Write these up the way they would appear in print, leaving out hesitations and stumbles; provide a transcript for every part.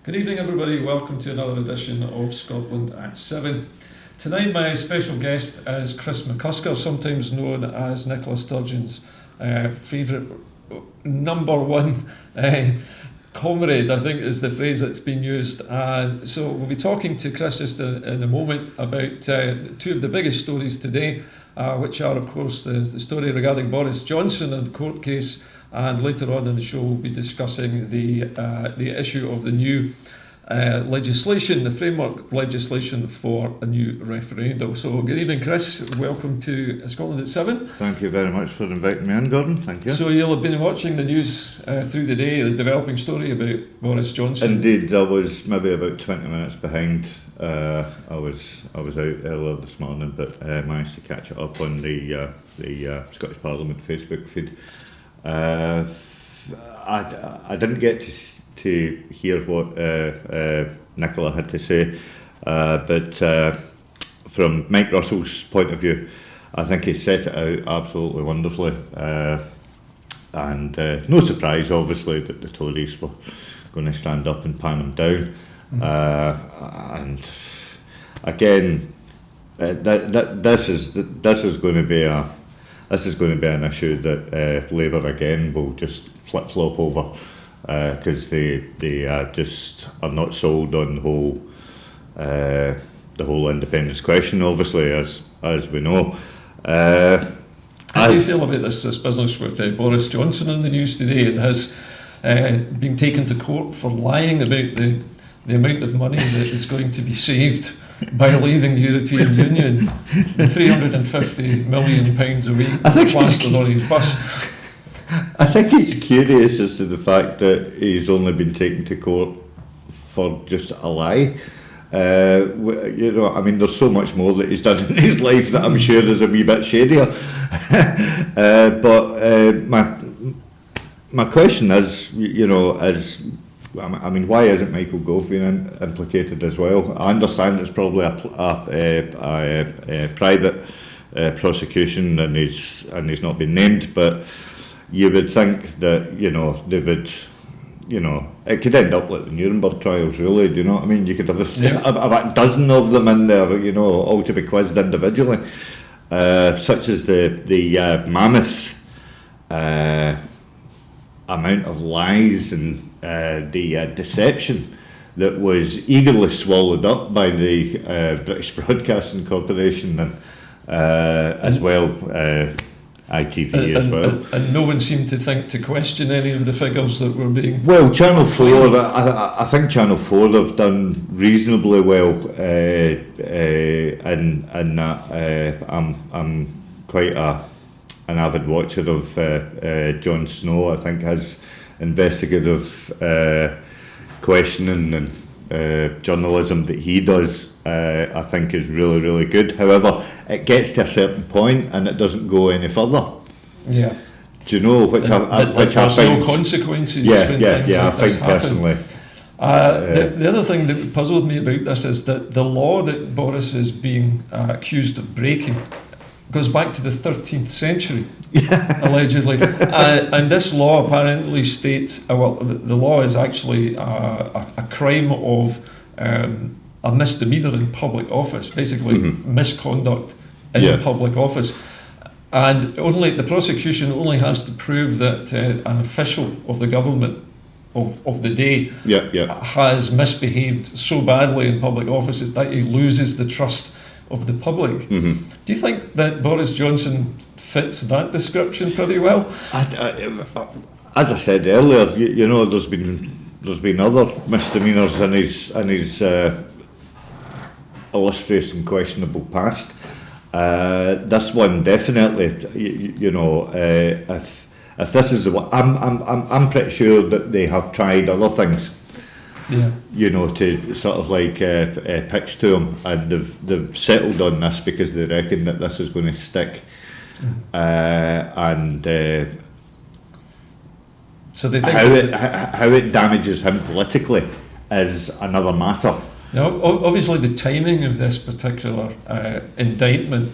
Good evening, everybody. Welcome to another edition of Scotland at 7. Tonight, my special guest is Chris McCusker, sometimes known as Nicola Sturgeon's favourite number one comrade, I think is the phrase that's been used. So we'll be talking to Chris just in a moment about two of the biggest stories today, which are, of course, the story regarding Boris Johnson and the court case. And later on in the show, we'll be discussing the issue of the new legislation, the framework legislation for a new referendum. So, good evening, Chris. Welcome to Scotland at 7. Thank you very much for inviting me in, Gordon. Thank you. So, you'll have been watching the news through the day, the developing story about Boris Johnson. Indeed, I was maybe about 20 minutes behind. I was out earlier this morning, but managed to catch it up on the Scottish Parliament Facebook feed. I didn't get to hear what Nicola had to say, but from Mike Russell's point of view, I think he set it out absolutely wonderfully, and no surprise, obviously, that the Tories were going to stand up and pan him down. And again, this is going to be an issue that Labour again will just flip-flop over, because they just are not sold on the whole independence question, obviously, as we know. How do you feel about this business with Boris Johnson in the news today, and has been taken to court for lying about the amount of money that is going to be saved by leaving the European Union, the £350 million a week plastered on his bus? I think he's curious as to the fact that he's only been taken to court for just a lie. There's so much more that he's done in his life that I'm sure is a wee bit shadier. But my question is, why isn't Michael Gove being implicated as well? I understand it's probably a private prosecution and he's not been named, but you would think that, they would, it could end up like the Nuremberg trials, really, do you know what I mean? You could have a dozen of them in there, all to be quizzed individually, such as the mammoth amount of lies and the deception that was eagerly swallowed up by the British Broadcasting Corporation and as well ITV as well. And no one seemed to think to question any of the figures that were being... Well, Channel 4, I think Channel 4 have done reasonably well in that. I'm quite an avid watcher of Jon Snow. I think his investigative questioning and journalism that he does, I think is really, really good. However, it gets to a certain point and it doesn't go any further. Yeah. Do you know which I there's find no consequences? Yeah, when yeah, things yeah. like I think this happen. personally. The other thing that puzzled me about this is that the law that Boris is being accused of breaking goes back to the 13th century, allegedly. And this law apparently states, the law is actually a crime of a misdemeanour in public office, basically misconduct in public office. And the prosecution only has to prove that an official of the government of the day has misbehaved so badly in public offices that he loses the trust of the public. Do you think that Boris Johnson fits that description pretty well? As I said earlier, there's been other misdemeanours in his illustrious and questionable past. This one definitely, if this is the one, I'm pretty sure that they have tried other things. To sort of like pitch to him, and they've settled on this because they reckon that this is going to stick, and so they think how it damages him politically is another matter. Now, obviously, the timing of this particular indictment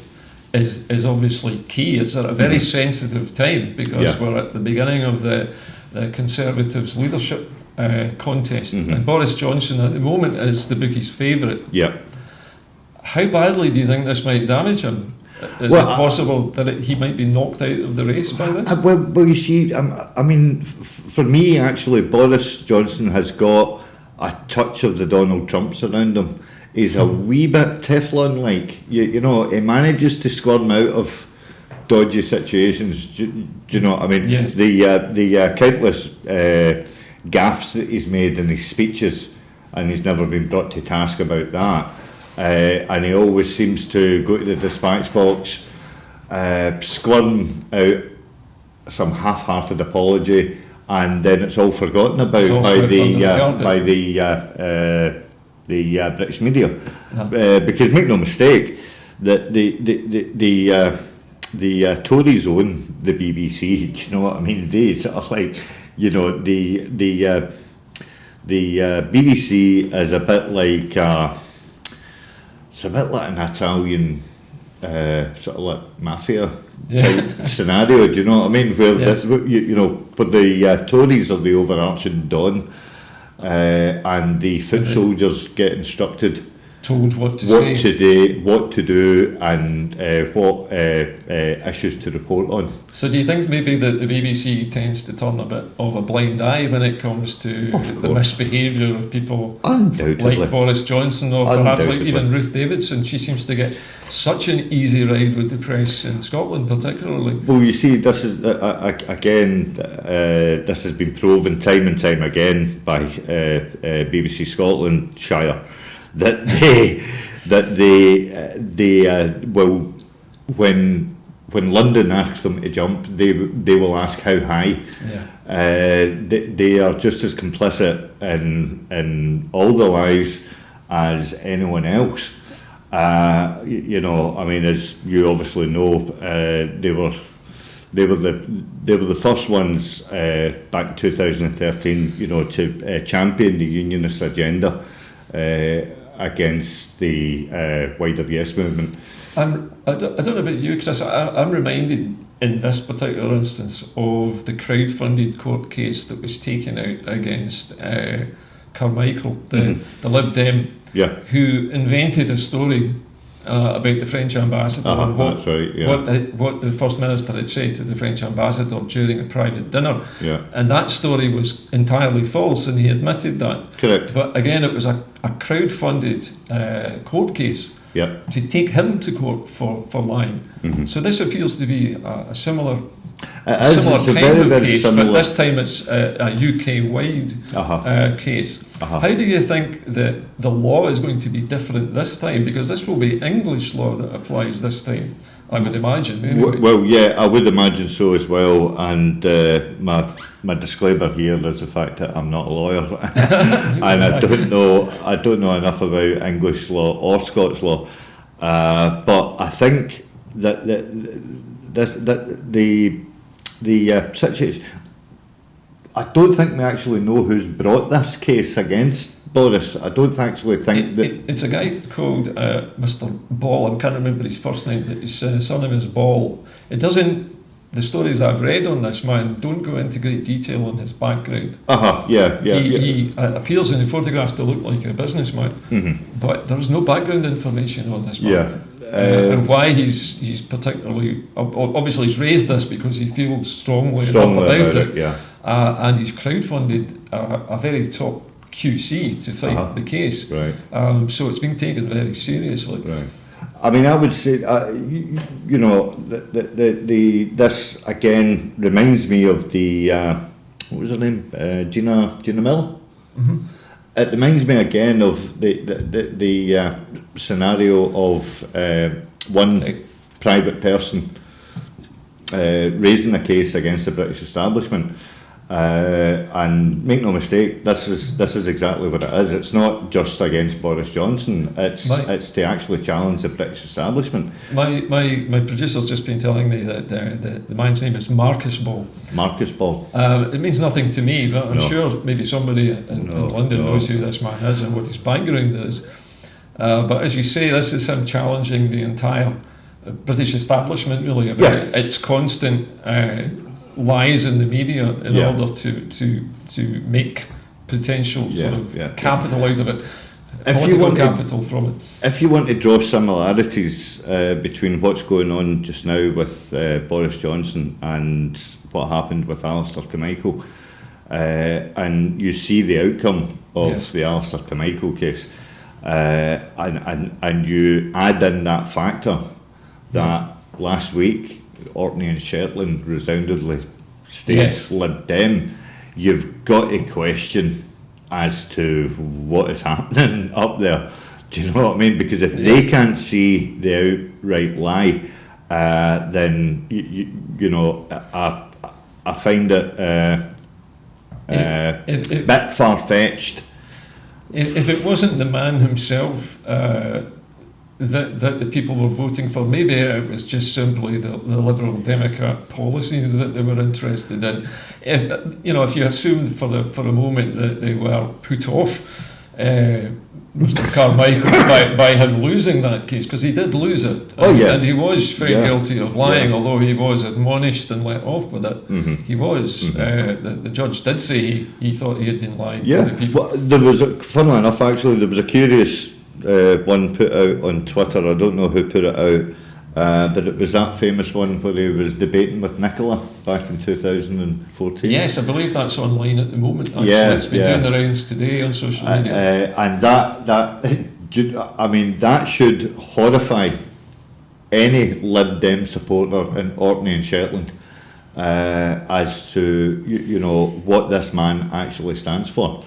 is obviously key. It's at a very sensitive time because we're at the beginning of the Conservatives' leadership contest. And Boris Johnson at the moment is the bookie's favourite. Yeah. How badly do you think this might damage him? Is it possible that he might be knocked out of the race by this? Well, you see, I mean, for me, actually, Boris Johnson has got a touch of the Donald Trumps around him. He's a wee bit Teflon-like. You know, he manages to squirm out of dodgy situations. Do you know what I mean? Yes. The countless gaffes that he's made in his speeches, and he's never been brought to task about that. And he always seems to go to the dispatch box, squirm out some half-hearted apology, and then it's all forgotten about by the British media. Because make no mistake, that the Tories own the BBC. Do you know what I mean? They sort of like, you know, the BBC is a bit like. It's a bit like an Italian sort of like mafia type scenario, do you know what I mean? Where you know, but the Tories are the overarching Don, and the foot soldiers get instructed, told what to say, what to do, and what issues to report on. So do you think maybe that the BBC tends to turn a bit of a blind eye when it comes to the misbehaviour of people like Boris Johnson, or perhaps like even Ruth Davidson? She seems to get such an easy ride with the press in Scotland particularly. Well, you see, this is again, this has been proven time and time again by BBC Scotland Shire, that they will, when London asks them to jump, they will ask how high. They are just as complicit in all the lies as anyone else. You know, I mean, as you obviously know, they were the first ones back in 2013, you know, to champion the unionist agenda against the wider Yes movement. I don't know about you, Chris. I'm reminded in this particular instance of the crowd-funded court case that was taken out against Carmichael, the Lib Dem, who invented a story about the French ambassador and what the First Minister had said to the French ambassador during a private dinner. And that story was entirely false, and he admitted that. Correct. But again, it was a crowd-funded court case to take him to court for lying. So this appears to be a similar kind of case, but this time it's a UK-wide case. How do you think that the law is going to be different this time? Because this will be English law that applies this time, I would imagine. Anyway. Well, yeah, I would imagine so as well. And my disclaimer here is the fact that I'm not a lawyer, and I don't know enough about English law or Scots law. But I think that the situation. I don't think we actually know who's brought this case against Boris. I don't actually think that... It's a guy called Mr. Ball. I can't remember his first name, but his surname is Ball. It doesn't... The stories I've read on this man don't go into great detail on his background. He appears in the photographs to look like a businessman, but there's no background information on this man. And why he's particularly... Obviously he's raised this because he feels strongly enough about it. And he's crowdfunded a very top QC to fight the case. So it's being taken very seriously. I mean, I would say, you know, this again reminds me of the what was her name, Gina Mill. It reminds me again of the scenario of one private person raising a case against the British establishment. And make no mistake, this is exactly what it is. It's not just against Boris Johnson. It's to actually challenge the British establishment. My producer's just been telling me that the man's name is Marcus Ball. Marcus Ball. It means nothing to me, but I'm sure maybe somebody in London knows who this man is and what his background is. But as you say, this is him challenging the entire British establishment, really, about its constant lies in the media in order to make potential sort of yeah. capital out of it, If you political want to- capital from it. If you want to draw similarities between what's going on just now with Boris Johnson and what happened with Alistair Carmichael, and you see the outcome of Yes. the Alistair Carmichael case, and you add in that factor that last week Orkney and Shetland resoundingly stayed Yes. Lib Dem, you've got a question as to what is happening up there. Do you know what I mean? Because if they can't see the outright lie, then you know, I find it a bit far-fetched. If it wasn't the man himself that the people were voting for, maybe it was just simply the Liberal Democrat policies that they were interested in. If you assumed for a moment that they were put off Mr. Carmichael by him losing that case, because he did lose it, and he was found guilty of lying, although he was admonished and let off with it. Mm-hmm. He was. The judge did say he thought he had been lying to the people. Well, there was, funnily enough, actually, there was a curious one put out on Twitter. I don't know who put it out, but it was that famous one where he was debating with Nicola back in 2014. Yes, I believe that's online at the moment. Actually, it's been doing the rounds today on social media. And that I mean, that should horrify any Lib Dem supporter in Orkney and Shetland as to you know what this man actually stands for,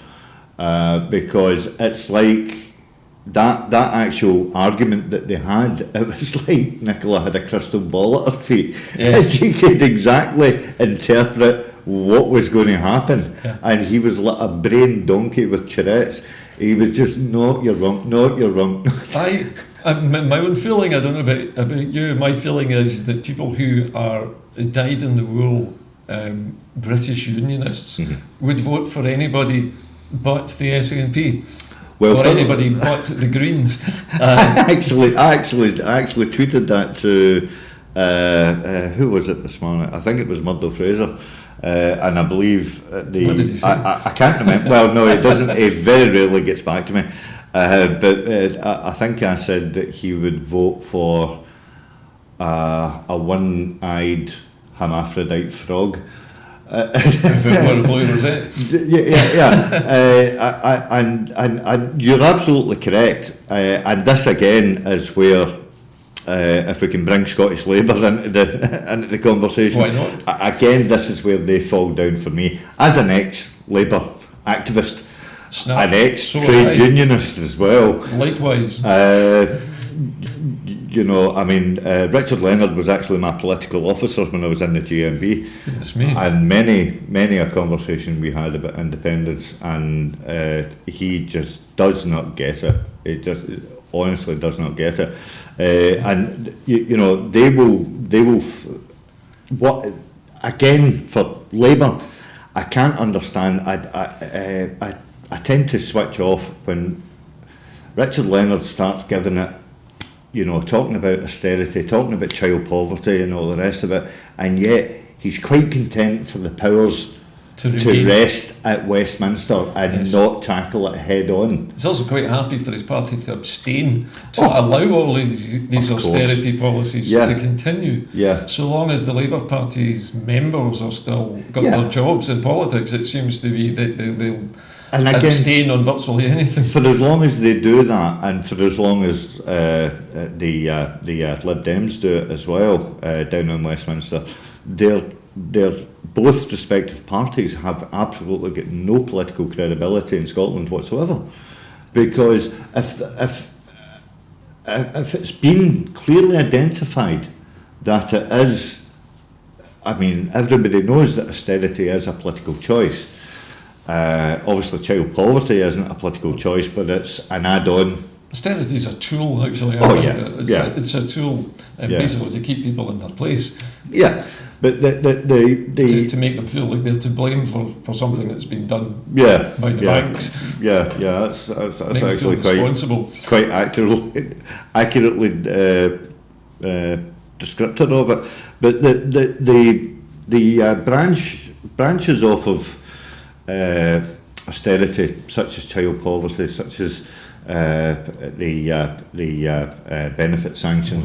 because it's like that actual argument that they had, it was like Nicola had a crystal ball at her feet. Yes. She could exactly interpret what was going to happen, and he was like a brain donkey with Tourette's. He was just, no, you're wrong, no, you're wrong. My own feeling, I don't know about you, my feeling is that people who are dyed-in-the-wool British Unionists would vote for anybody but the SNP. Well, or anybody but the Greens. I actually tweeted that to who was it this morning? I think it was Murdo Fraser, and I believe What did he say? I can't remember. Well, no, he doesn't. He very rarely gets back to me. But I think I said that he would vote for a one-eyed hermaphrodite frog. If it were a blue rosette. And you're absolutely correct. And this again is where, if we can bring Scottish Labour into the conversation. Why not? Again, this is where they fall down for me. As an ex-Labour activist, an ex-trade unionist as well. Likewise. You know, I mean, Richard Leonard was actually my political officer when I was in the GMB. Goodness me. And many a conversation we had about independence, and he just does not get it. It just honestly does not get it. And you know, they will. What again for Labour? I can't understand. I tend to switch off when Richard Leonard starts giving it. You know, talking about austerity, talking about child poverty and all the rest of it, and yet he's quite content for the powers to rest at Westminster and not tackle it head on. He's also quite happy for his party to abstain, to allow all these austerity policies to continue. Yeah. So long as the Labour Party's members are still got their jobs in politics, it seems to be that they'll abstain on virtually anything. For as long as they do that, and for as long as the Lib Dems do it as well down in Westminster, they're both respective parties have absolutely got no political credibility in Scotland whatsoever, because if it's been clearly identified that it is, I mean, everybody knows that austerity is a political choice. Obviously, child poverty isn't a political choice, but it's an add-on. Austerity is a tool, actually. It's a tool basically to keep people in their place. Yeah, but to make them feel like they're to blame for something that's been done by the banks. That's actually quite accurately descriptive of it. But the branches off of austerity, such as child poverty, such as the benefit sanctions,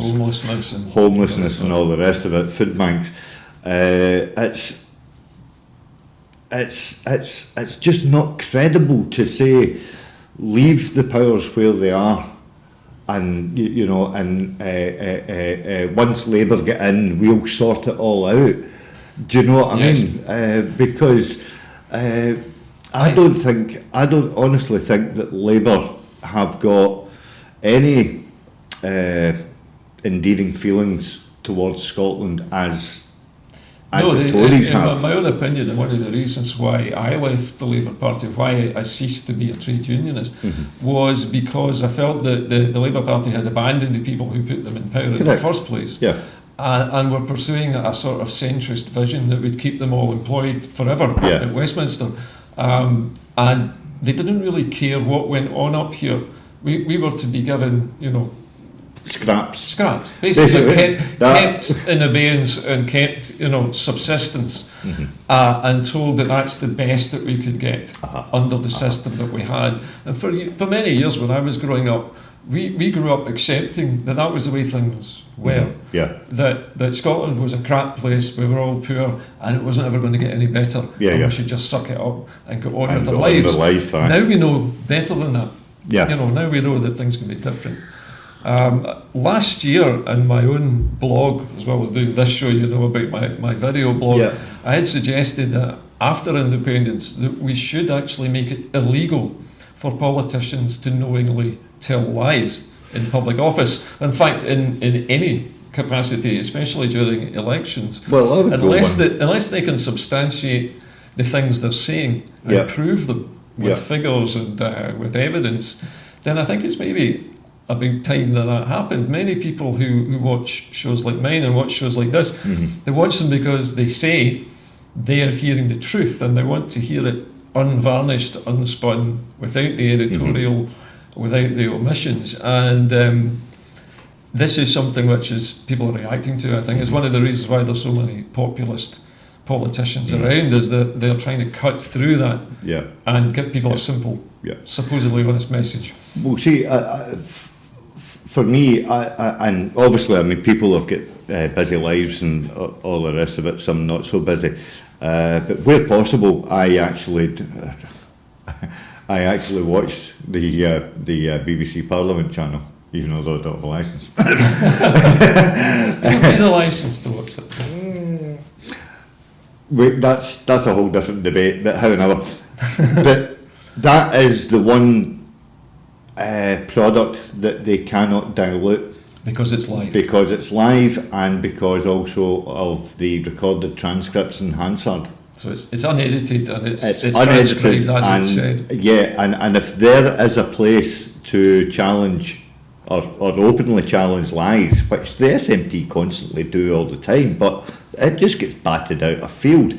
homelessness and all the rest of it, food banks. It's just not credible to say leave the powers where they are, and once Labour get in, we'll sort it all out. Do you know what I mean? Because I don't honestly think that Labour have got any endearing feelings towards Scotland as the Tories have. In my own opinion, and one of the reasons why I left the Labour Party, why I ceased to be a trade unionist, was because I felt that the Labour Party had abandoned the people who put them in power in the first place. Yeah. And were pursuing a sort of centrist vision that would keep them all employed forever at Westminster. And they didn't really care what went on up here. We were to be given, Scraps. Basically kept in abeyance and kept, subsistence, and told that that's the best that we could get under the system that we had. And for many years when I was growing up, we grew up accepting that was the way things were. That Scotland was a crap place, we were all poor, and it wasn't ever going to get any better. We should just suck it up and go on with our lives. Now we know better than that. Now we know that things can be different. Last year, in my own blog, as well as doing this show, about my video blog, I had suggested that after independence, that we should actually make it illegal for politicians to knowingly tell lies in public office. In fact, in any capacity, especially during elections, unless they can substantiate the things they're saying and prove them with figures and with evidence, then I think it's maybe a big time that happened. Many people who watch shows like mine and watch shows like this, they watch them because they say they're hearing the truth and they want to hear it unvarnished, unspun, without the editorial, without the omissions. And this is something which people are reacting to. I think it's one of the reasons why there's so many populist politicians around, is that they're trying to cut through that and give people a simple, supposedly honest message. Well, see, for me, and obviously, people have got busy lives and all the rest of it, some not so busy. But where possible, I actually watched the BBC Parliament channel, even though I don't have a licence. You don't need a licence to watch it. Wait, that's a whole different debate, but however. But that is the one product that they cannot dilute. Because it's live. And because also of the recorded transcripts in Hansard. So it's unedited and it's unedited, transcribed as it's said. Yeah, and if there is a place to challenge or openly challenge lies, which the SNP constantly do all the time, but it just gets batted out of field.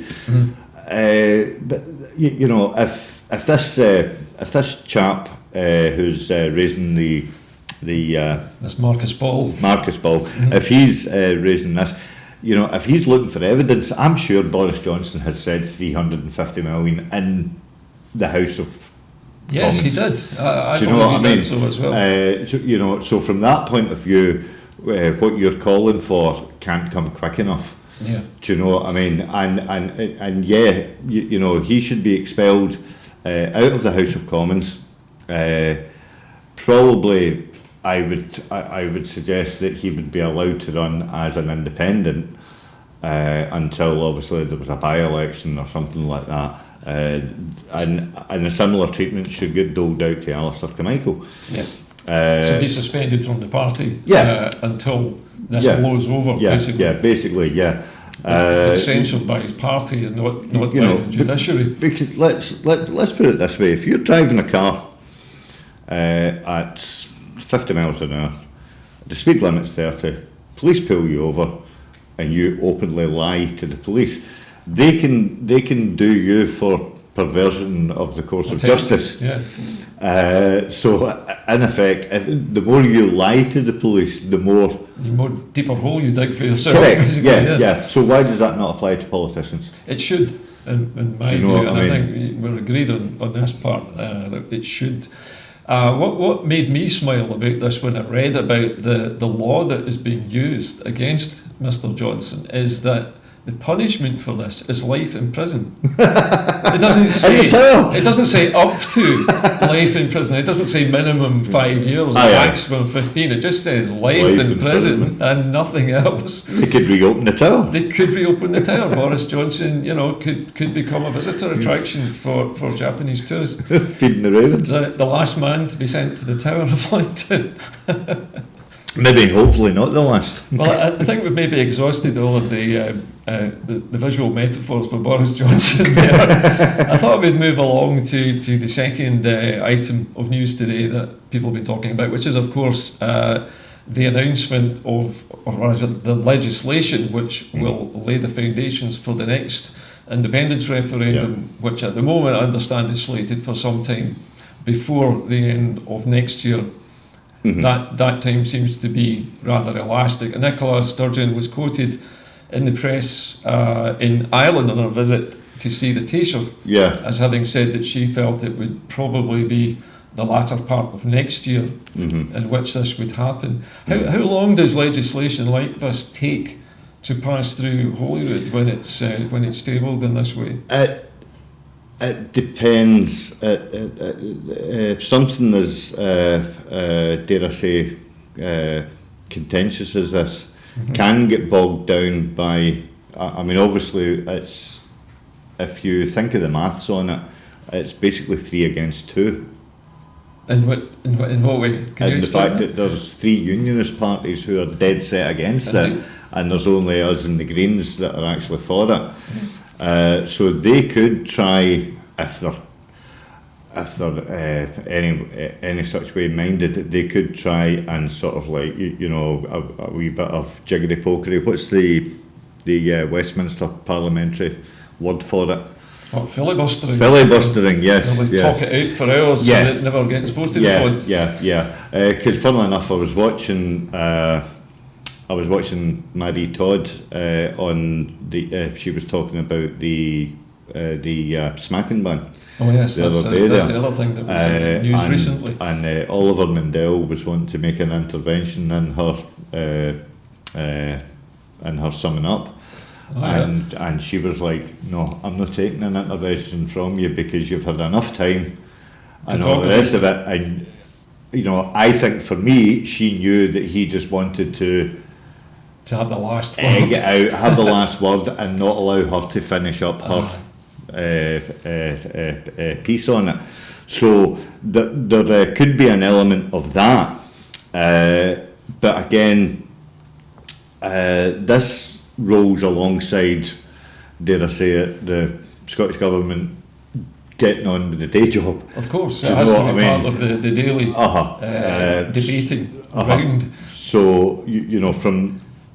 But if this chap who's raising this Marcus Ball, if he's raising this, if he's looking for evidence, I'm sure Boris Johnson has said 350 million in the House of Yes, Commons. He did. I Do you know what I mean? So as well. So from that point of view, what you're calling for can't come quick enough. Yeah. Do you know what I mean? And he should be expelled out of the House of Commons. Probably, I would suggest that he would be allowed to run as an independent until obviously there was a by-election or something like that. And a similar treatment should get doled out to Alistair Carmichael. So be suspended from the party until this blows over, basically. Yeah, basically, yeah. Censored by his party and not by the judiciary. Because let's put it this way: if you're driving a car at 50 miles an hour, the speed limit's 30, police pull you over, and you openly lie to the police, they can do you for perversion of the course of Attempted, justice. Yeah. So, in effect, the more you lie to the police, the more... The more deeper hole you dig for yourself. Correct, basically, yeah, yes. yeah. So why does that not apply to politicians? It should, in my Do you view, know what and I I mean? think we're agreed on this part, that it should. What made me smile about this when I read about the law that is being used against Mr. Johnson is that the punishment for this is life in prison. It doesn't say up to life in prison. It doesn't say minimum 5 years or maximum 15. It just says life in prison and nothing else. They could reopen the tower. They could reopen the tower. Boris Johnson, could become a visitor attraction for Japanese tourists. Feeding the ravens. The last man to be sent to the Tower of London. Maybe, hopefully not the last. Well, I think we've maybe exhausted all of the visual metaphors for Boris Johnson there. I thought we'd move along to the second item of news today that people have been talking about, which is, of course, the announcement of, or rather, the legislation which will lay the foundations for the next independence referendum, which at the moment I understand is slated for some time before the end of next year. That time seems to be rather elastic. And Nicola Sturgeon was quoted in the press in Ireland on her visit to see the Taoiseach as having said that she felt it would probably be the latter part of next year in which this would happen. How long does legislation like this take to pass through Holyrood when it's tabled in this way? It depends. Something as, dare I say, contentious as this can get bogged down by, I mean, obviously, it's, if you think of the maths on it, it's basically 3 against 2. In what way? Can you and the fact that there's 3 unionist parties who are dead set against it, and there's only us and the Greens that are actually for it. So they could try, if they're any such way minded, they could try and sort of like a wee bit of jiggery pokery. What's the Westminster parliamentary word for it? Filibustering. Filibustering, yes. They'll talk it out for hours and it never gets voted on. Because funnily enough, I was watching Marie Todd on the. She was talking about the smacking ban. Oh yes, that's the other thing that was in the news recently. And Oliver Mundell was wanting to make an intervention in her summing up. And she was like, no, I'm not taking an intervention from you because you've had enough time and all the rest of it. And I think for me, she knew that he just wanted to have the last word. Get out, have the last word, and not allow her to finish up her piece on it. So there could be an element of that, but again, this rolls alongside, dare I say it, the Scottish Government getting on with the day job. Of course, it has to be part of the daily debating round. So,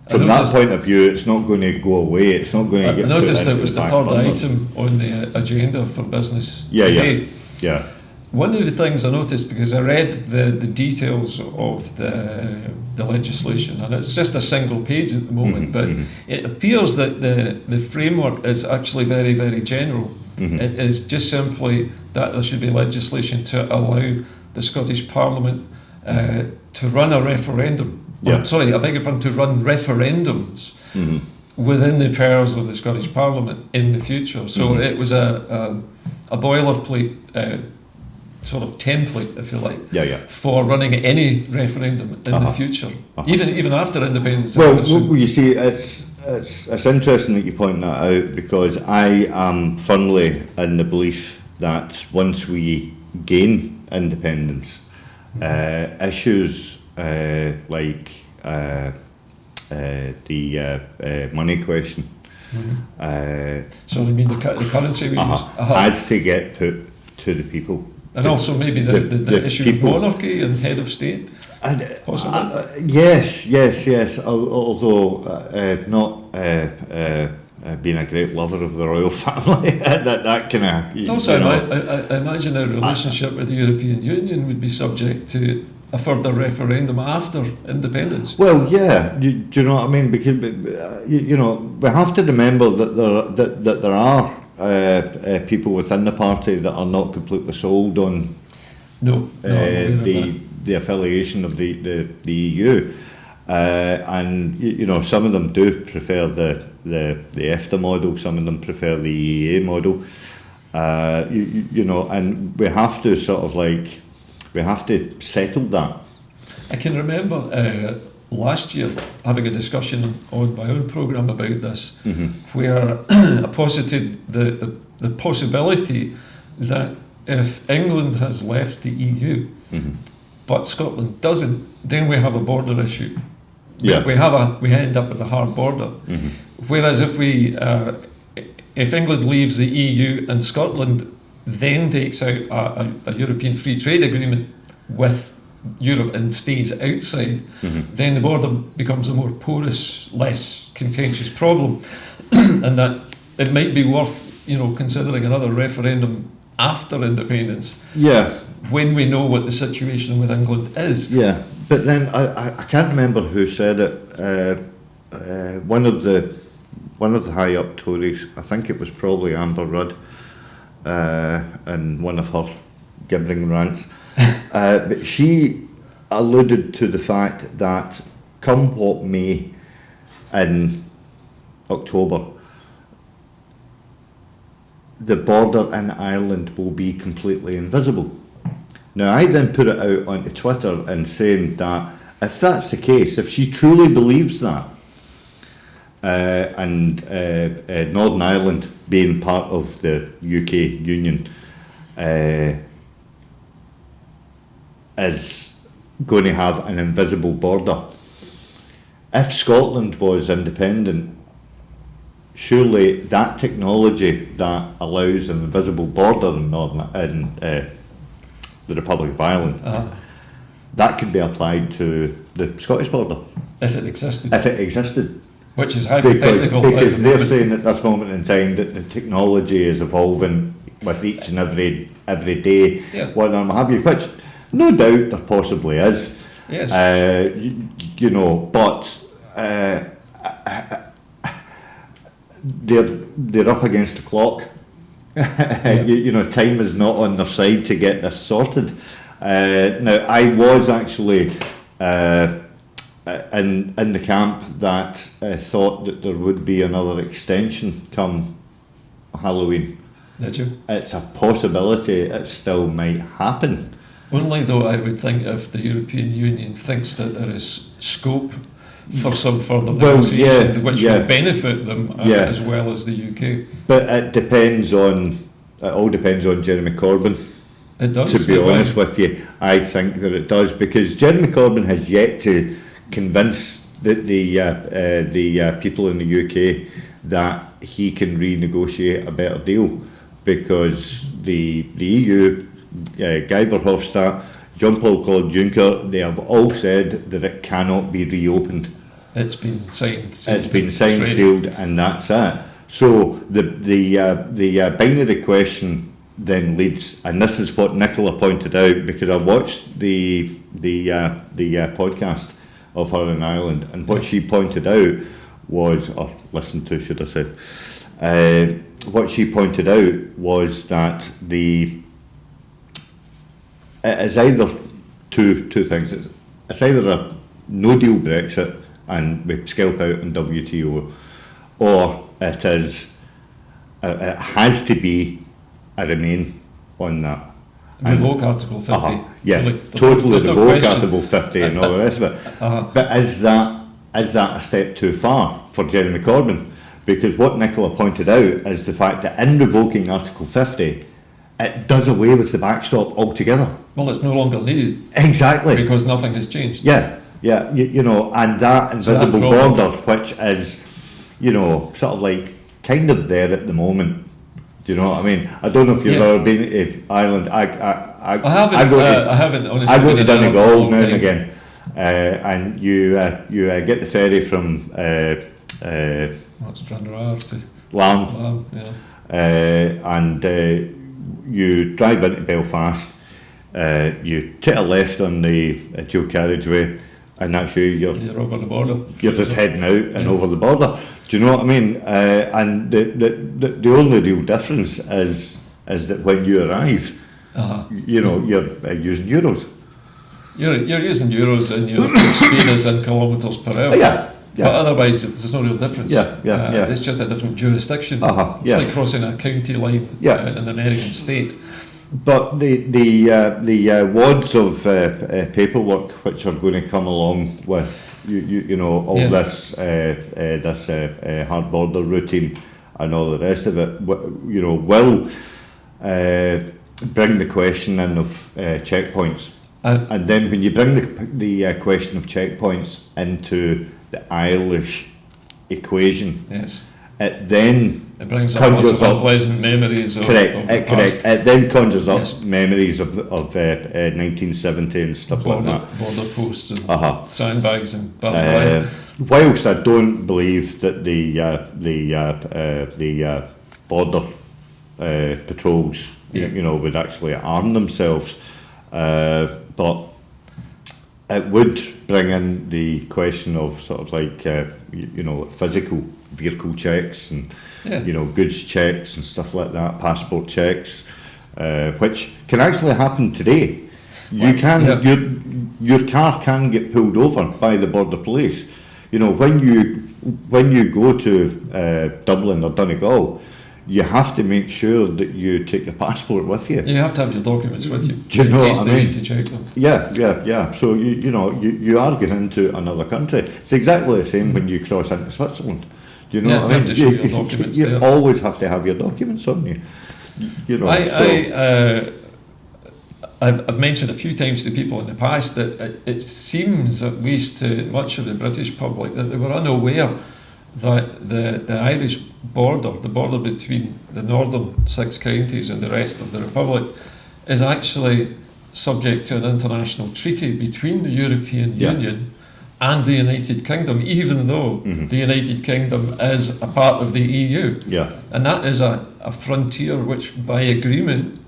from that point of view, it's not going to go away. It's not going to get. I noticed it was the third burner. item on the agenda for business today. Yeah. One of the things I noticed, because I read the details of the legislation, and it's just a single page at the moment, but it appears that the framework is actually very, very general. It is just simply that there should be legislation to allow the Scottish Parliament to run a referendum. Sorry, I beg your pardon, to run referendums within the powers of the Scottish Parliament in the future. So it was a boilerplate sort of template, if you like, for running any referendum in the future, even after independence. Well, you see, it's interesting that you point that out, because I am firmly in the belief that once we gain independence, issues like the money question, so you mean the currency we use has to get put to the people. And also maybe the issue people, of monarchy and head of state, possibly? Yes. Although not being a great lover of the royal family, that kind of. Also, I imagine our relationship with the European Union would be subject to a further referendum after independence. Well, yeah, do you know what I mean? Because we have to remember that there are people within the party that are not completely sold on the affiliation of the EU, and some of them do prefer the EFTA model, some of them prefer the EEA model, and we have to we have to settle that. I can remember last year having a discussion on my own programme about this, where I posited the possibility that if England has left the EU, but Scotland doesn't, then we have a border issue. Yeah. We end up with a hard border. Whereas if England leaves the EU and Scotland then takes out a European free trade agreement with Europe and stays outside, then the border becomes a more porous, less contentious problem, and that it might be worth considering another referendum after independence. Yeah. When we know what the situation with England is. Yeah, but then I can't remember who said it. One of the high up Tories, I think it was probably Amber Rudd, in one of her gibbering rants, but she alluded to the fact that come what may in October, the border in Ireland will be completely invisible. Now, I then put it out onto Twitter and saying that if that's the case, if she truly believes that, and Northern Ireland being part of the UK Union is going to have an invisible border, if Scotland was independent, surely that technology that allows an invisible border in the Republic of Ireland, that could be applied to the Scottish border. If it existed. If it existed. Which is hypothetical. Because they're saying at this moment in time that the technology is evolving with each and every day, what have you, which no doubt there possibly is. Yes. But they're up against the clock. Time is not on their side to get this sorted. Now, I was actually in the camp that thought that there would be another extension come Halloween. Did you? It's a possibility it still might happen. Only though I would think if the European Union thinks that there is scope for some further negotiation, which will benefit them as well as the UK. But it all depends on Jeremy Corbyn. It does. To be honest with you, I think that it does, because Jeremy Corbyn has yet to convince the people in the UK that he can renegotiate a better deal, because the EU, Guy Verhofstadt, Jean-Paul Juncker, they have all said that it cannot be reopened. It's been signed. Sealed, and that's it. So the binary question then leads, and this is what Nicola pointed out, because I watched the podcast of her in Ireland, and what she pointed out was, or listened to, should I say, what she pointed out was that it is either two things. It's either a no deal Brexit and we scalp out in WTO, or it has to be a remain on that. Revoke Article 50. Totally revoke Article 50 and all the rest of it. But is that a step too far for Jeremy Corbyn? Because what Nicola pointed out is the fact that in revoking Article 50, it does away with the backstop altogether. Well, it's no longer needed. Exactly. Because nothing has changed. And that invisible border, which is, sort of like kind of there at the moment. Do you know what I mean? I don't know if you've ever been to Ireland. I haven't. Honestly, I go to Donegal now and again, and you get the ferry from What's Stranraer to Larne. yeah. And you drive into Belfast, you take a left on the dual carriageway, and that's you're over the border. You're just heading out and over the border. Do you know what I mean? And the only real difference is that when you arrive, you know, you're using euros. You're using euros and your speed is in kilometres per hour. Yeah. But otherwise, there's no real difference. Yeah. It's just a different jurisdiction. It's like crossing a county line in an American state. But the wads of paperwork which are going to come along with you know all this hard border routine and all the rest of it, you know, will bring the question in of checkpoints. And then when you bring the question of checkpoints into the Irish equation, it then brings up lots of unpleasant memories of the past. It then conjures up memories of 1970 and stuff like that. Border posts and sandbags and whilst I don't believe that the border patrols, you know, would actually arm themselves, but it would bring in the question of sort of like you know, physical vehicle checks and you know, goods checks and stuff like that, passport checks, which can actually happen today. You can your car can get pulled over by the border police. You know, when you go to Dublin or Donegal, you have to make sure that you take your passport with you. You have to have your documents with you. Do you know what I mean? Need to check them. Yeah. So you know, you are getting into another country. It's exactly the same when you cross into Switzerland. Do you know what I mean? You have to show your documents. You always have to have your documents on you. You know. I've mentioned a few times to people in the past that it seems, at least to much of the British public, that they were unaware that the Irish border, the border between the northern 6 counties and the rest of the Republic, is actually subject to an international treaty between the European Union and the United Kingdom, even though the United Kingdom is a part of the EU. And that is a frontier which, by agreement,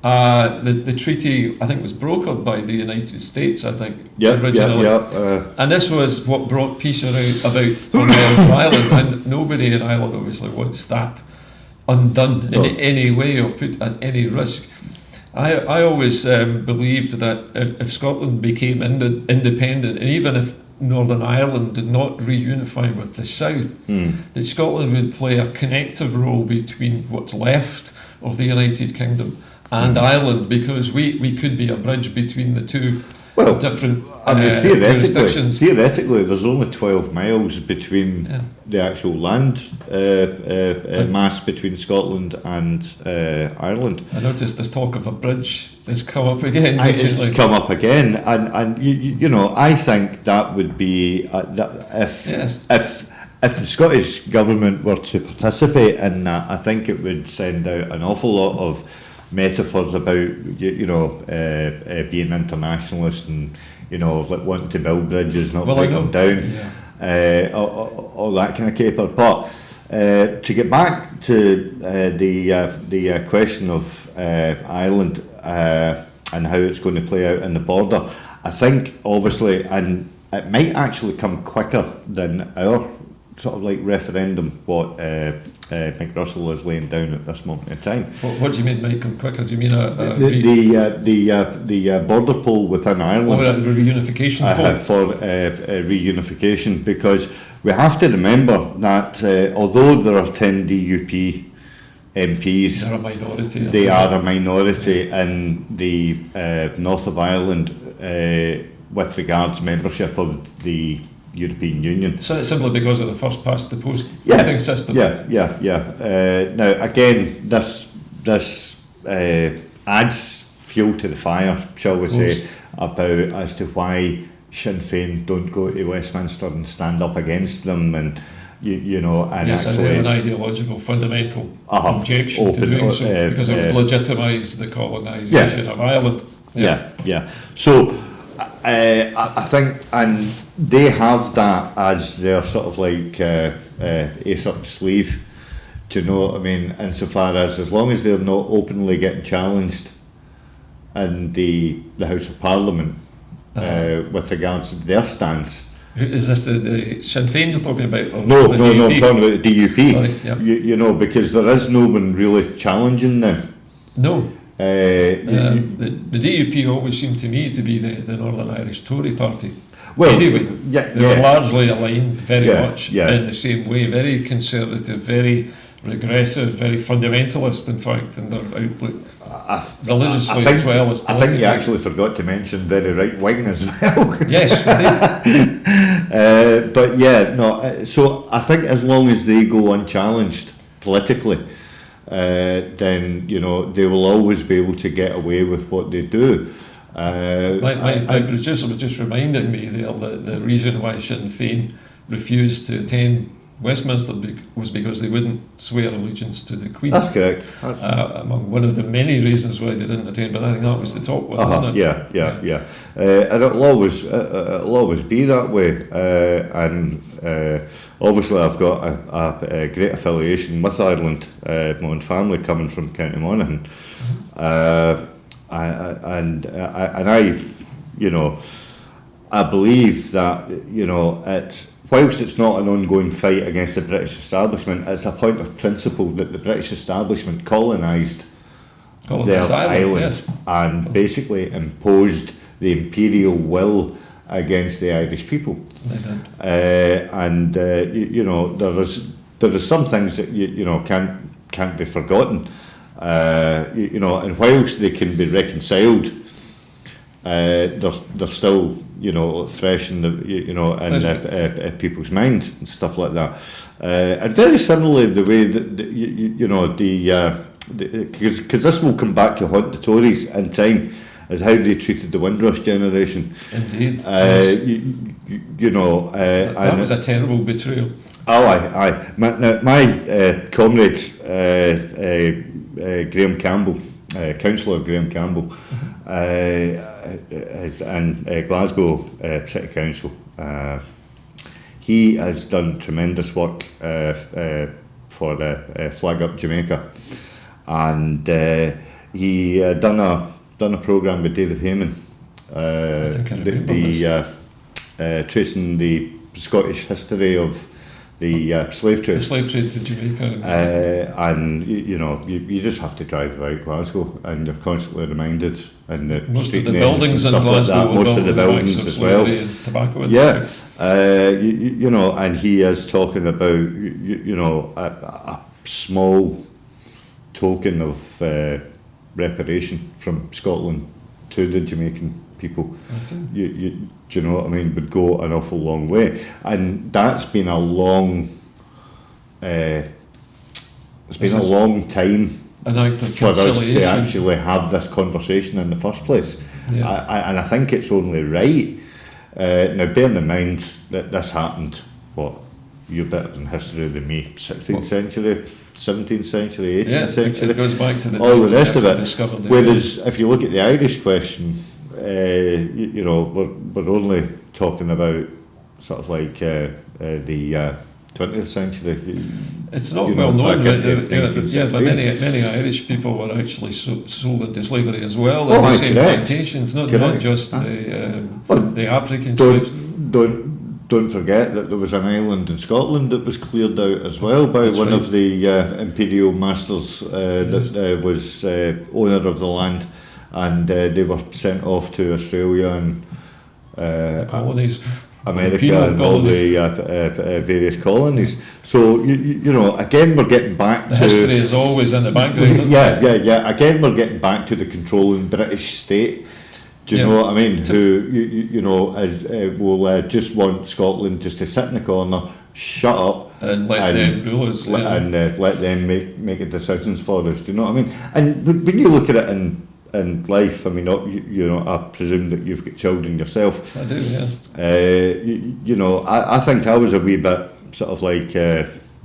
the treaty, I think, was brokered by the United States, I think, originally. And this was what brought peace about on Ireland, and nobody in Ireland obviously wants that undone in any way or put at any risk. I always believed that if Scotland became independent, and even if Northern Ireland did not reunify with the South, that Scotland would play a connective role between what's left of the United Kingdom and Ireland, because we could be a bridge between the two different jurisdictions. Theoretically, there's only 12 miles between the actual land mass between Scotland and Ireland. I noticed this talk of a bridge has come up again recently. It's come up again, and you know, I think that would be if the Scottish government were to participate in that, I think it would send out an awful lot of metaphors about being internationalist and, you know, like wanting to build bridges, not break them down, all that kind of caper. But to get back to the question of Ireland and how it's going to play out in the border, I think obviously, and it might actually come quicker than our sort of like referendum, what Mick Russell is laying down at this moment in time. What do you mean, Michael, quicker? Do you mean the border poll within Ireland? A reunification poll? For reunification, because we have to remember that although there are 10 DUP MPs, they're a minority. They are a minority in the north of Ireland with regards membership of the European Union. So simply because of the first past the post voting system. Now again, this adds fuel to the fire, shall we say, about as to why Sinn Féin don't go to Westminster and stand up against them, and you know, and actually I have an ideological fundamental objection to doing so, because it would legitimise the colonisation of Ireland. So I think, and they have that as their sort of like ace up the sleeve. Do you know what I mean? Insofar as long as they're not openly getting challenged in the House of Parliament with regards to their stance. Is this the Sinn Féin you're talking about? Or No, the I'm DUP? talking about the DUP. Right, yeah. You know, because there is no one really challenging them. No. The The DUP always seemed to me to be the Northern Irish Tory party. Well, anyway, yeah, they were largely aligned very Yeah, much yeah. in the same way, very conservative, very regressive, very fundamentalist, in fact, in their outlook, religiously as well as I politically. think you actually forgot to mention very right wing as well. Yes, indeed. But yeah, no. So I think as long as they go unchallenged politically, then you know they will always be able to get away with what they do. My producer was just reminding me there that the reason why Sinn Féin refused to attend Westminster was because they wouldn't swear allegiance to the Queen. That's correct. Among one of the many reasons why they didn't attend, but I think that was the top one, wasn't it? Yeah. And it'll always be that way. And obviously, I've got a great affiliation with Ireland. My own family coming from County Monaghan, and I, you know, I believe that whilst it's not an ongoing fight against the British establishment, it's a point of principle that the British establishment colonised their island, yes. and basically imposed the imperial will against the Irish people. They did. There is some things that can't be forgotten. And whilst they can be reconciled, they're still fresh in the people's mind and stuff like that. And very similarly, the way that because this will come back to haunt the Tories in time, is how they treated the Windrush generation. Indeed. That was a terrible betrayal. Oh, aye. My comrade Graham Campbell, Councillor Graham Campbell, is in Glasgow City Council. He has done tremendous work for Flag Up Jamaica, and he done a programme with David Heyman, I think I remember this. tracing the Scottish history of the slave trade. The slave trade to Jamaica. And you just have to drive about Glasgow, and you're constantly reminded. And the most street of the names buildings and in stuff Glasgow, like that. Most of the buildings as well. And tobacco Yeah, industry. and he is talking about a small token of reparation from Scotland to the Jamaican people. Do you know what I mean? Would go an awful long way, and that's been a long. It's been a long time an act of for us to conciliation. actually have this conversation in the first place. Yeah. And I think it's only right. Now, bearing in mind that this happened, you're better in history than me, 16th century, 17th century, 18th century. It goes back to the all time the rest of it. discovered the Whereas, if you look at the Irish question, we're only talking about sort of like the 20th century. It's not well known, back but, in but 1916. many Irish people were actually sold into slavery as well. Oh, in the aye, same correct. plantations, not Correct. just the African Don't, slaves. don't forget that there was an island in Scotland that was cleared out as well by That's one right. of the imperial masters that was owner of the land, and they were sent off to Australia and The colonies. America penal and all colonies. the various colonies. So again, we're getting back The to history is always in the background, isn't it? yeah. Again, we're getting back to the controlling British state. Do you know what I mean? Who will just want Scotland just to sit in the corner, shut up, And let them rule us. and let them make the decisions for us. Do you know what I mean? And when you look at it in life, I mean, I presume that you've got children yourself. I do, yeah. I think I was a wee bit sort of like.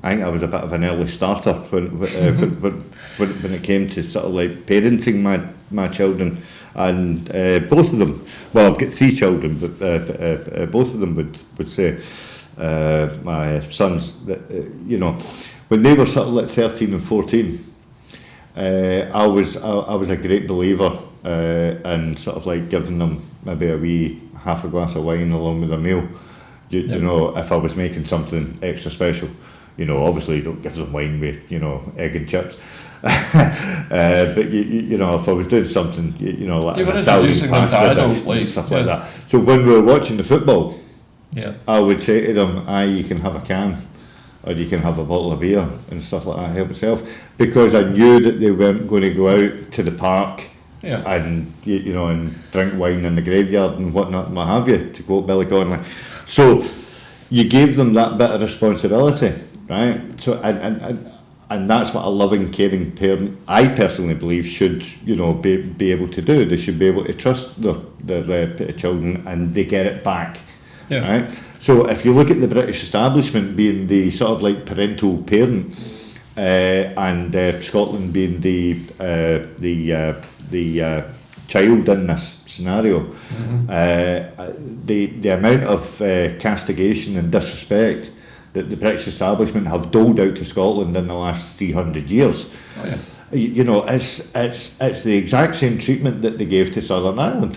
I think I was a bit of an early starter when it came to sort of like parenting my children. and both of them. Well, I've got 3 children, but both of them would say, my sons, that when they were sort of like 13 and 14, I was a great believer in sort of like giving them maybe a wee half a glass of wine along with a meal. You know, if I was making something extra special, obviously you don't give them wine with egg and chips. But if I was doing something, like you were Italian introducing them to pasta adult dish, life, stuff like that. So when we were watching the football, I would say to them, you can have a can, or you can have a bottle of beer and stuff like that, help yourself, because I knew that they weren't going to go out to the park and and drink wine in the graveyard and whatnot, and what have you, to quote Billy Connolly. So you gave them that bit of responsibility, right? So and that's what a loving, caring parent, I personally believe, should be able to do. They should be able to trust their children, and they get it back. Right? So if you look at the British establishment being the sort of like parental parent, and Scotland being the child in this scenario, the amount of castigation and disrespect that the British establishment have doled out to Scotland in the last 300 years, it's the exact same treatment that they gave to Southern Ireland.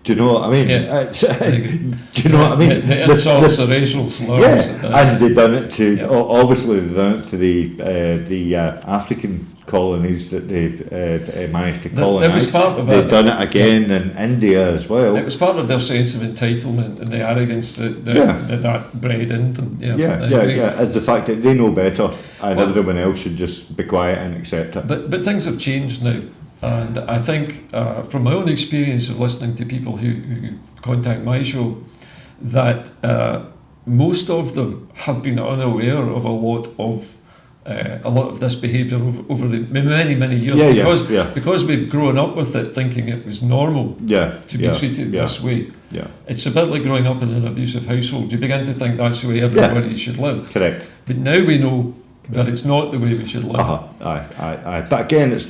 Do you know what I mean? Do you know what I mean? The insults, the racial slurs. And they done it to, obviously they done it to the African colonies that they managed to colonise. They've done it again in India as well. It was part of their sense of entitlement and the arrogance that bred into them. It's the fact that they know better, and everyone else should just be quiet and accept it. But things have changed now. And I think from my own experience of listening to people who contact my show, that most of them have been unaware of a lot of this behaviour over the many years, because we've grown up with it, thinking it was normal to be treated this way. It's a bit like growing up in an abusive household. You begin to think that's the way everybody should live. Correct. But now we know that it's not the way we should live. Aye. But again, it's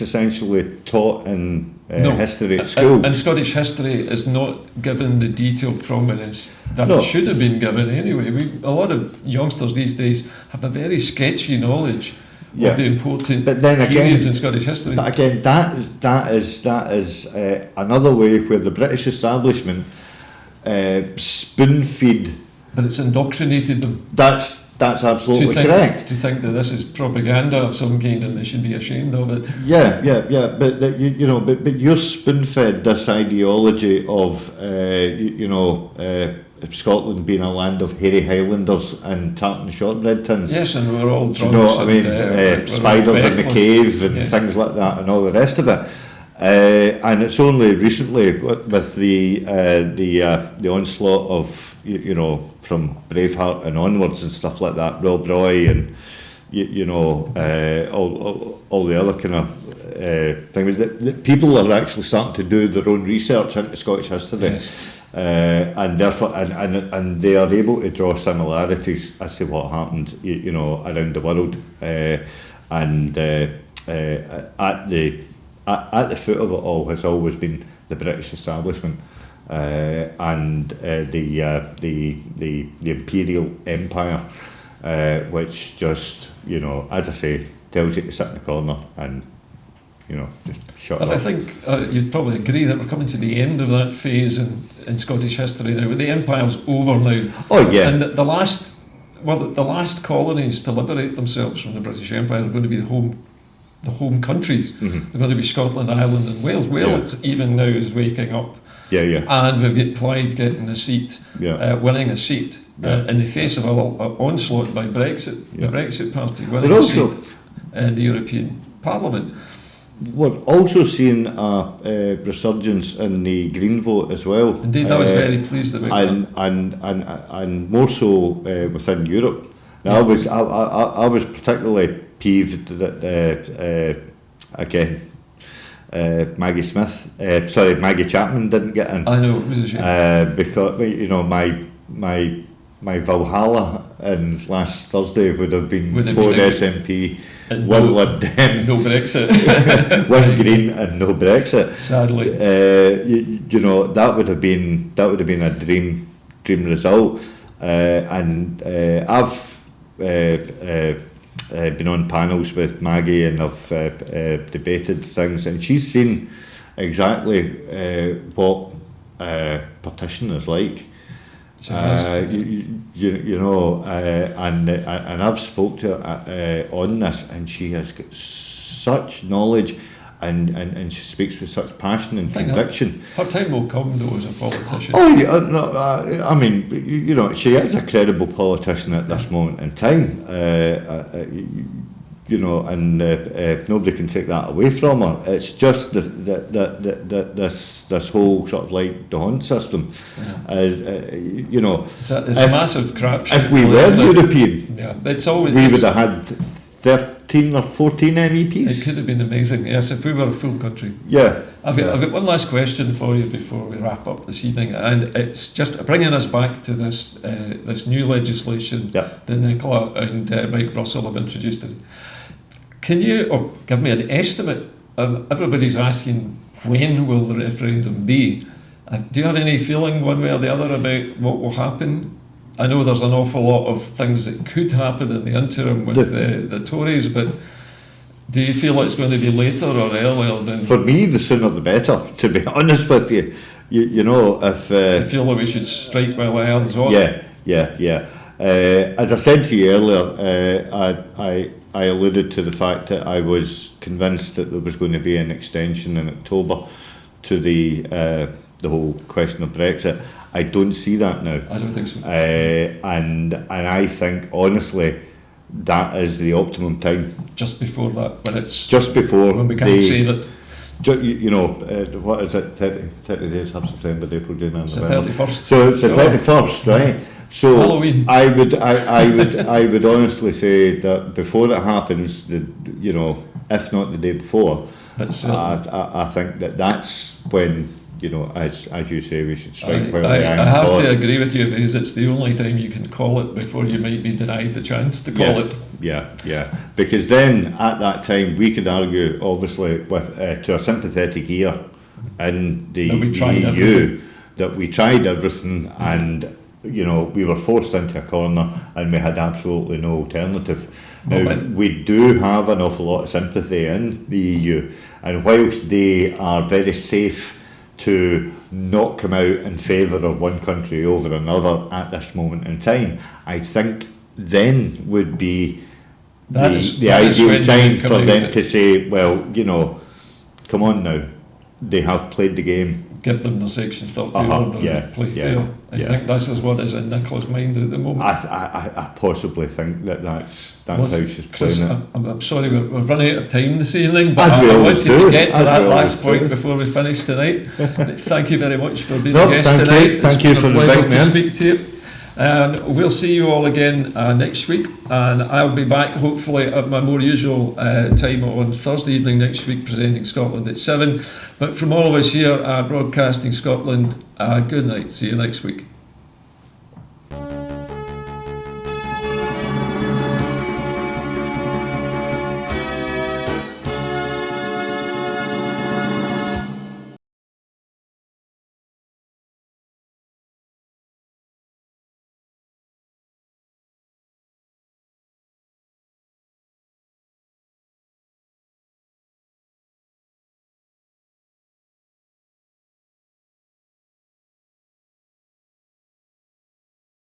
essentially taught in history at school. And Scottish history is not given the detailed prominence that it should have been given anyway. A lot of youngsters these days have a very sketchy knowledge of the important periods in Scottish history. But again, that is another way where the British establishment spoon-feed. But it's indoctrinated them. That's absolutely correct. To think that this is propaganda of some kind and they should be ashamed of it. But you're spoon-fed this ideology of Scotland being a land of hairy Highlanders and tartan shortbread tins. Yes, and we're all drunk. Do you know what I mean? Spiders in the cave and things like that, and all the rest of it. And it's only recently with the onslaught of from Braveheart and onwards and stuff like that, Rob Roy and all the other kind of things that people are actually starting to do their own research into Scottish history, and therefore and they are able to draw similarities as to what happened around the world, and at the foot of it all has always been the British establishment. And the imperial empire, which just as I say, tells you to sit in the corner and just shut up. I think you'd probably agree that we're coming to the end of that phase in Scottish history now. The empire's over now. Oh yeah. And the last colonies to liberate themselves from the British Empire are going to be the home countries. Mm-hmm. They're going to be Scotland, Ireland, and Wales. Wales even now is waking up. And we've got Plaid getting a seat, winning a seat in the face of an onslaught by Brexit, the Brexit Party, winning a seat in the European Parliament. We're also seeing a resurgence in the Green vote as well. Indeed, I was very pleased about that. And more so within Europe. Now, I was particularly peeved that again. Maggie Chapman didn't get in. I know, it was a shame. Because my Valhalla last Thursday would have been Ford SNP And one Lib Dem, no Brexit. one Green, and no Brexit. Sadly, you know, that would have been a dream result. And I've been on panels with Maggie, and I've debated things, and she's seen exactly what partition is like. You know, and I've spoke to her on this, and she has got such knowledge, and she speaks with such passion and conviction. Her time will come, though, as a politician. Oh yeah, no, I mean, you know, she is a credible politician at this moment in time. You know, and nobody can take that away from her. It's just this whole sort of like Dawn system. You know, it's a massive crap show. If we were European, it's always, we would have had 13 or 14 MEPs. It could have been amazing, yes, if we were a full country. Yeah. I've got one last question for you before we wrap up this evening, and it's just bringing us back to this new legislation that Nicola and Mike Russell have introduced. Can you give me an estimate? Everybody's asking, when will the referendum be? Do you have any feeling one way or the other about what will happen? I know there's an awful lot of things that could happen in the interim with the Tories, but do you feel it's going to be later or earlier than... For me, the sooner the better, to be honest with you. You know, if... I feel that we should strike while the iron's on. Yeah. As I said to you earlier, I alluded to the fact that I was convinced that there was going to be an extension in October to the whole question of Brexit. I don't see that now. I don't think so. And I think, honestly, that is the optimum time. Just before that, when it's... Just before... When we can't save it. You know, what is it? 30 days, September, April, June, and November. It's the 31st. So it's the 31st, right? So Halloween. I would honestly say that before it happens, you know, if not the day before, I think that's when, you know, as you say, we should strike while the iron's hot. I have to agree with you, because it's the only time you can call it before you might be denied the chance to call it. Yeah. Because then at that time we could argue, obviously, with to a sympathetic ear in the EU that we tried everything, and you know, we were forced into a corner and we had absolutely no alternative. Now, we do have an awful lot of sympathy in the EU, and whilst they are very safe to not come out in favour of one country over another at this moment in time, I think then would be the ideal time for them to say, well, you know, come on now, they have played the game. Give them the Section 30 order and play fair. I think this is what is in Nicola's mind at the moment. I possibly think that's how she's Chris, playing it. I'm sorry, we're running out of time this evening, but I wanted to get to that last point before we finish tonight. Thank you very much for being a guest tonight. Thank you for inviting me in. It's been a pleasure to speak to you. And we'll see you all again next week, and I'll be back hopefully at my more usual time on Thursday evening next week, presenting Scotland at 7. But from all of us here at Broadcasting Scotland, good night. See you next week.